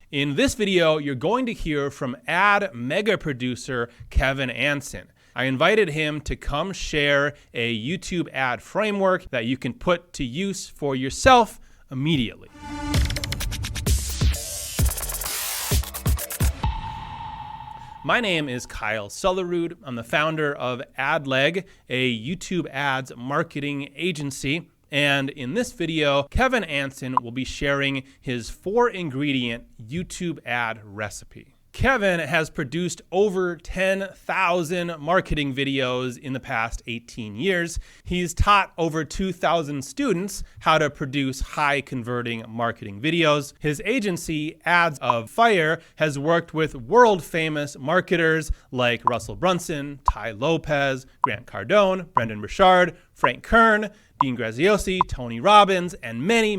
In this video, you're going to hear from ad mega producer Kevin Anson. I invited him to come share a YouTube ad framework that you can put to use for yourself immediately. My name is Kyle Sullerud. I'm the founder of AdLeg, a YouTube ads marketing agency. And in this video, Kevin Anson will be sharing his 4-ingredient YouTube ad recipe. Kevin has produced over 10,000 marketing videos in the past 18 years. He's taught over 2,000 students how to produce high-converting marketing videos. His agency, Ads of Fire, has worked with world-famous marketers like Russell Brunson, Tai Lopez, Cardone, Brendon Burchard, Kern, Graziosi Tony Robbins, and many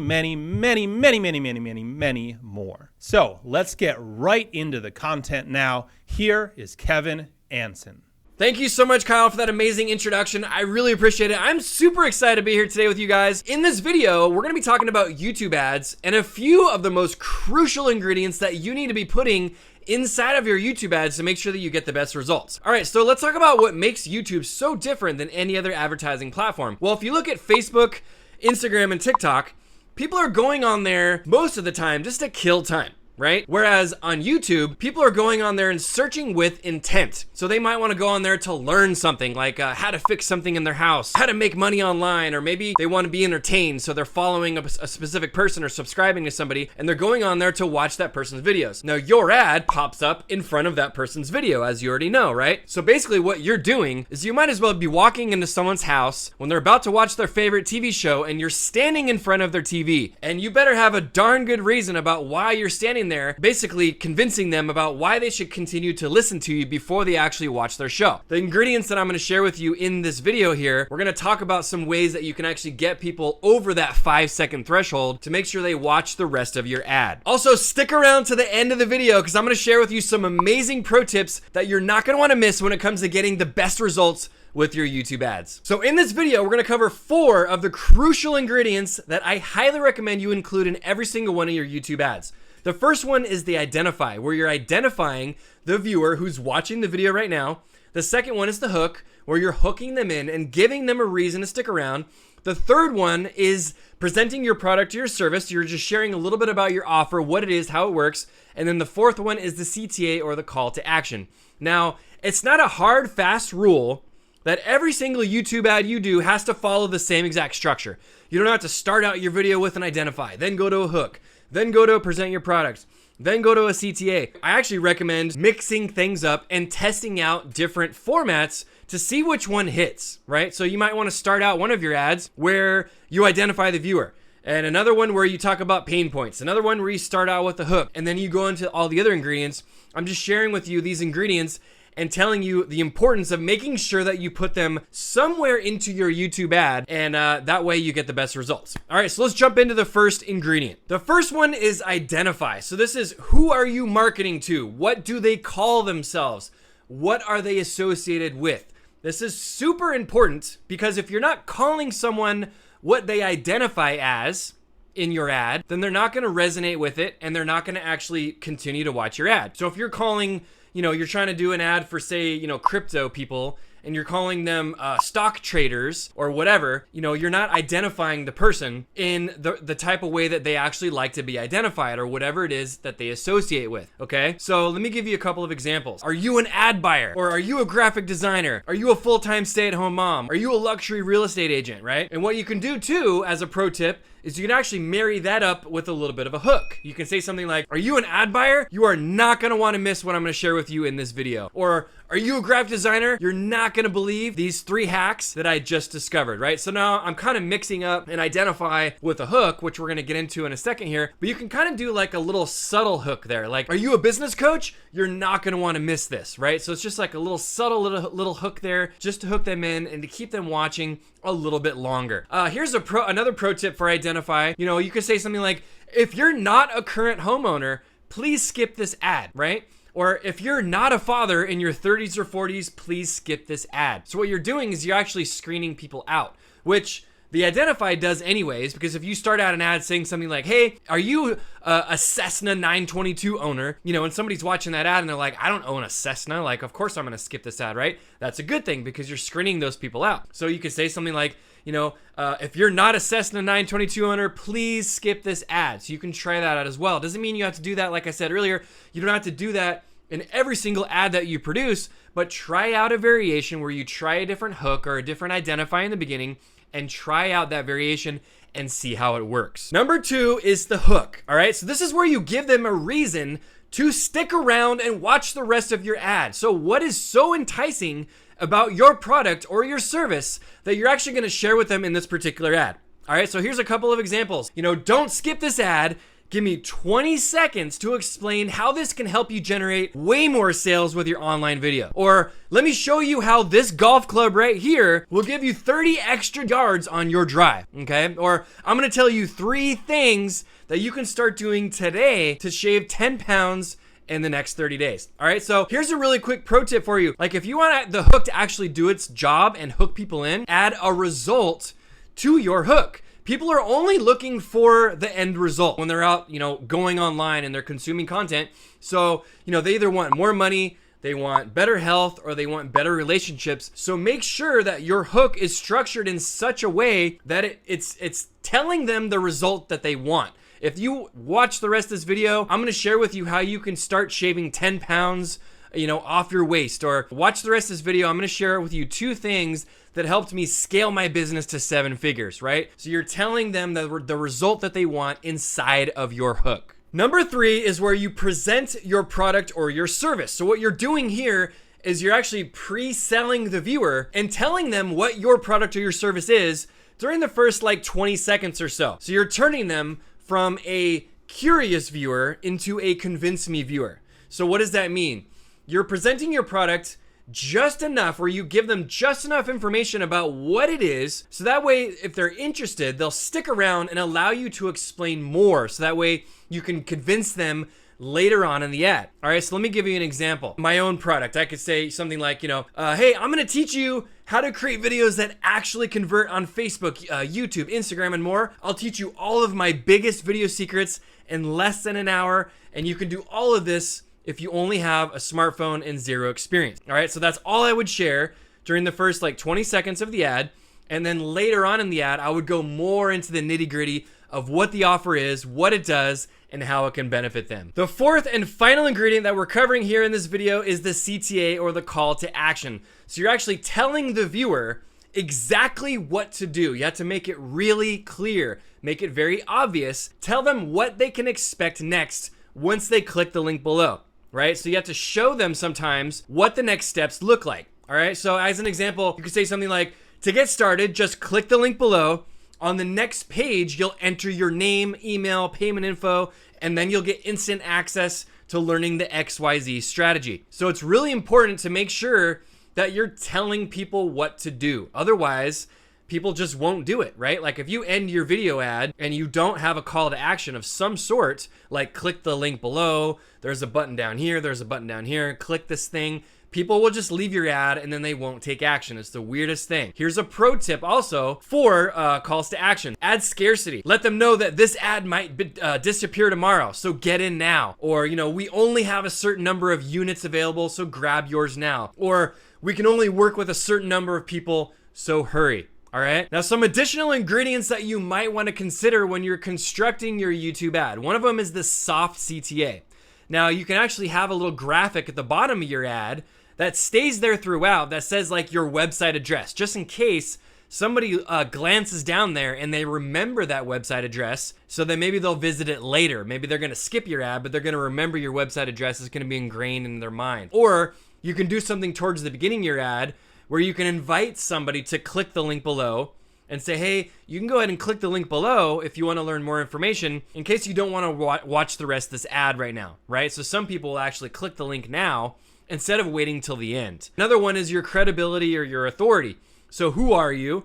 more. So let's get right into the content now. Here is Kevin Anson. Thank you so much, Kyle, for that amazing introduction. I really appreciate it. I'm super excited to be here today with you guys. In this video, we're going to be talking about YouTube ads and a few of the most crucial ingredients that you need to be putting inside of your YouTube ads to make sure that you get the best results. All right, so let's talk about what makes YouTube so different than any other advertising platform. Well, if you look at Facebook, Instagram, and TikTok, people are going on there most of the time just to kill time, right? Whereas on YouTube, people are going on there and searching with intent. So they might want to go on there to learn something like how to fix something in their house, how to make money online, or maybe they want to be entertained. So they're following a specific person or subscribing to somebody, and they're going on there to watch that person's videos. Now your ad pops up in front of that person's video, as you already know, right? So basically what you're doing is you might as well be walking into someone's house when they're about to watch their favorite TV show and you're standing in front of their TV. And you better have a darn good reason about why you're standing there, basically convincing them about why they should continue to listen to you before they actually watch their show. The ingredients that I'm going to share with you in this video here, we're going to talk about some ways that you can actually get people over that 5-second threshold to make sure they watch the rest of your ad. Also, stick around to the end of the video because I'm going to share with you some amazing pro tips that you're not going to want to miss when it comes to getting the best results with your YouTube ads. So in this video, we're going to cover 4 of the crucial ingredients that I highly recommend you include in every single one of your YouTube ads. The first one is the identify, where you're identifying the viewer who's watching the video right now. The second one is the hook, where you're hooking them in and giving them a reason to stick around. The third one is presenting your product or your service. You're just sharing a little bit about your offer, what it is, how it works. And then the fourth one is the CTA, or the call to action. Now, it's not a hard, fast rule that every single YouTube ad you do has to follow the same exact structure. You don't have to start out your video with an identify, then go to a hook, then go to present your product, then go to a CTA. I actually recommend mixing things up and testing out different formats to see which one hits, right? So you might want to start out one of your ads where you identify the viewer, and another one where you talk about pain points, another one where you start out with a hook, and then you go into all the other ingredients. I'm just sharing with you these ingredients and telling you the importance of making sure that you put them somewhere into your YouTube ad, and that way you get the best results. All right, so let's jump into the first ingredient. The first one is identify. So this is, who are you marketing to? What do they call themselves? What are they associated with? This is super important because if you're not calling someone what they identify as in your ad, then they're not gonna resonate with it and they're not gonna actually continue to watch your ad. So if you're calling, you're trying to do an ad for, say, crypto people, and you're calling them stock traders or whatever, you're not identifying the person in the type of way that they actually like to be identified, or whatever it is that they associate with, okay? So let me give you a couple of examples. Are you an ad buyer? Or are you a graphic designer? Are you a full-time stay-at-home mom? Are you a luxury real estate agent, right? And what you can do too, as a pro tip, is you can actually marry that up with a little bit of a hook. You can say something like, are you an ad buyer? You are not gonna wanna miss what I'm gonna share with you in this video. Or, are you a graphic designer? You're not gonna believe these 3 hacks that I just discovered, right? So now I'm kind of mixing up an identify with a hook, which we're gonna get into in a second here, but you can kind of do like a little subtle hook there. Like, are you a business coach? You're not gonna wanna miss this, right? So it's just like a little subtle little hook there, just to hook them in and to keep them watching a little bit longer. Here's another pro tip for identify. You could say something like, if you're not a current homeowner, please skip this ad, right? Or if you're not a father in your 30s or 40s, please skip this ad. So what you're doing is you're actually screening people out, which The identify does anyways, because if you start out an ad saying something like, hey, are you a Cessna 922 owner? You know, and somebody's watching that ad and they're like, I don't own a Cessna. Like, of course I'm going to skip this ad, right? That's a good thing because you're screening those people out. So you could say something like, you know, if you're not a Cessna 922 owner, please skip this ad. So you can try that out as well. Doesn't mean you have to do that. Like I said earlier, you don't have to do that in every single ad that you produce, but try out a variation where you try a different hook or a different identify in the beginning and try out that variation and see how it works. Number 2 is the hook. All right, so this is where you give them a reason to stick around and watch the rest of your ad. So what is so enticing about your product or your service that you're actually going to share with them in this particular ad? All right, so here's a couple of examples. You know, don't skip this ad. Give me 20 seconds to explain how this can help you generate way more sales with your online video. Or let me show you how this golf club right here will give you 30 extra yards on your drive, okay? Or I'm gonna tell you 3 things that you can start doing today to shave 10 pounds in the next 30 days. All right, so here's a really quick pro tip for you. Like if you want the hook to actually do its job and hook people in, add a result to your hook. People are only looking for the end result when they're out, you know, going online and they're consuming content. So, you know, they either want more money, they want better health, or they want better relationships. So make sure that your hook is structured in such a way that it's telling them the result that they want. If you watch the rest of this video, I'm gonna share with you how you can start shaving 10 pounds, you know, off your waist. Or watch the rest of this video, I'm gonna share with you 2 things that helped me scale my business to 7 figures, right? So you're telling them the result that they want inside of your hook. Number 3 is where you present your product or your service. So what you're doing here is you're actually pre-selling the viewer and telling them what your product or your service is during the first like 20 seconds or so. So you're turning them from a curious viewer into a convince me viewer. So what does that mean? You're presenting your product just enough where you give them just enough information about what it is, so that way if they're interested, they'll stick around and allow you to explain more, so that way you can convince them later on in the ad. All right, so let me give you an example. My own product, I could say something like, you know, hey, I'm gonna teach you how to create videos that actually convert on Facebook, YouTube, Instagram, and more. I'll teach you all of my biggest video secrets in less than an hour, and you can do all of this if you only have a smartphone and 0 experience. All right, so that's all I would share during the first like 20 seconds of the ad. And then later on in the ad, I would go more into the nitty gritty of what the offer is, what it does, and how it can benefit them. The 4th and final ingredient that we're covering here in this video is the CTA, or the call to action. So you're actually telling the viewer exactly what to do. You have to make it really clear, make it very obvious, tell them what they can expect next once they click the link below. Right? So you have to show them sometimes what the next steps look like. All right? So as an example, you could say something like, to get started, just click the link below. On the next page, you'll enter your name, email, payment info, and then you'll get instant access to learning the XYZ strategy. So it's really important to make sure that you're telling people what to do. Otherwise, people just won't do it, right? Like if you end your video ad and you don't have a call to action of some sort, like click the link below, there's a button down here, there's a button down here, click this thing, people will just leave your ad and then they won't take action. It's the weirdest thing. Here's a pro tip also for calls to action. Add scarcity. Let them know that this ad might disappear tomorrow, so get in now. Or, you know, we only have a certain number of units available, so grab yours now. Or we can only work with a certain number of people, so hurry. All right. Now, some additional ingredients that you might want to consider when you're constructing your YouTube ad. One of them is the soft CTA. Now, you can actually have a little graphic at the bottom of your ad that stays there throughout that says like your website address, just in case somebody glances down there and they remember that website address, so then maybe they'll visit it later. Maybe they're going to skip your ad, but they're going to remember your website address is going to be ingrained in their mind. Or you can do something towards the beginning of your ad where you can invite somebody to click the link below and say, hey, you can go ahead and click the link below if you want to learn more information in case you don't want to watch the rest of this ad right now, right? So some people will actually click the link now instead of waiting till the end. Another one is your credibility or your authority. So who are you?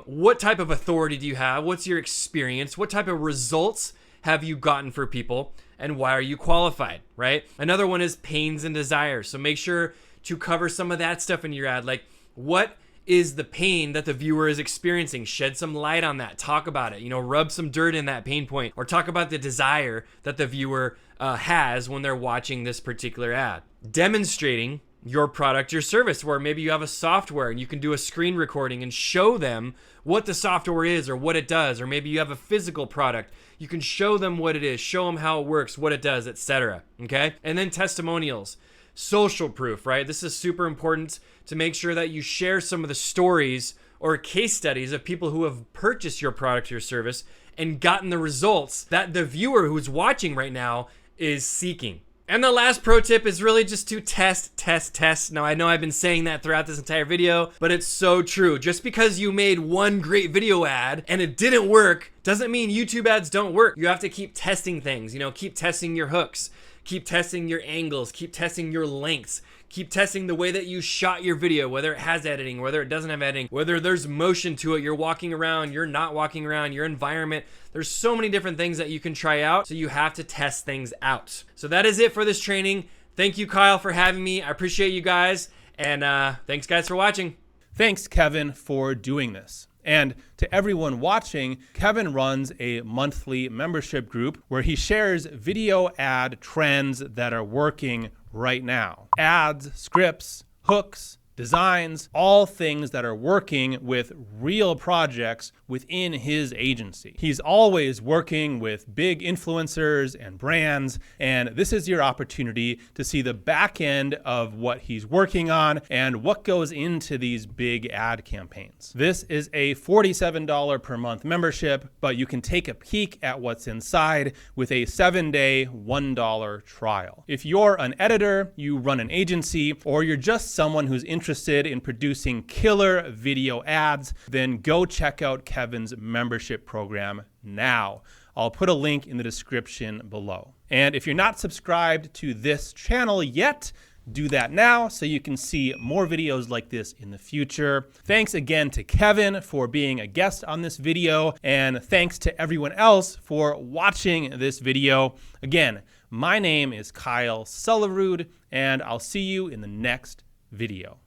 What type of authority do you have? What's your experience? What type of results have you gotten for people? And why are you qualified, right? Another one is pains and desires. So make sure to cover some of that stuff in your ad. Like, what is the pain that the viewer is experiencing. Shed some light on that. Talk about it. Rub some dirt in that pain point, or talk about the desire that the viewer has when they're watching this particular ad. Demonstrating your product, your service, where maybe you have a software and you can do a screen recording and show them what the software is or what it does, or maybe you have a physical product. You can show them what it is, show them how it works, what it does, etc. Okay? And then testimonials. Social proof, right? This is super important to make sure that you share some of the stories or case studies of people who have purchased your product or your service and gotten the results that the viewer who's watching right now is seeking. And the last pro tip is really just to test. Now, I know I've been saying that throughout this entire video, but it's so true. Just because you made one great video ad and it didn't work doesn't mean YouTube ads don't work. You have to keep testing things, keep testing your hooks, keep testing your angles, keep testing your lengths, keep testing the way that you shot your video, whether it has editing, whether it doesn't have editing, whether there's motion to it, you're walking around, you're not walking around, your environment. There's so many different things that you can try out, so you have to test things out. So that is it for this training. Thank you, Kyle, for having me. I appreciate you guys, and thanks, guys, for watching. Thanks, Kevin, for doing this. And to everyone watching, Kevin runs a monthly membership group where he shares video ad trends that are working right now. Ads, scripts, hooks, designs, all things that are working with real projects within his agency. He's always working with big influencers and brands, and this is your opportunity to see the back end of what he's working on and what goes into these big ad campaigns. This is a $47 per month membership, but you can take a peek at what's inside with a 7-day, $1 trial. If you're an editor, you run an agency, or you're just someone who's interested in producing killer video ads, then go check out Kevin's membership program now. I'll put a link in the description below. And if you're not subscribed to this channel yet, do that now so you can see more videos like this in the future. Thanks again to Kevin for being a guest on this video, and thanks to everyone else for watching this video. Again, my name is Kyle Sullerud, and I'll see you in the next video.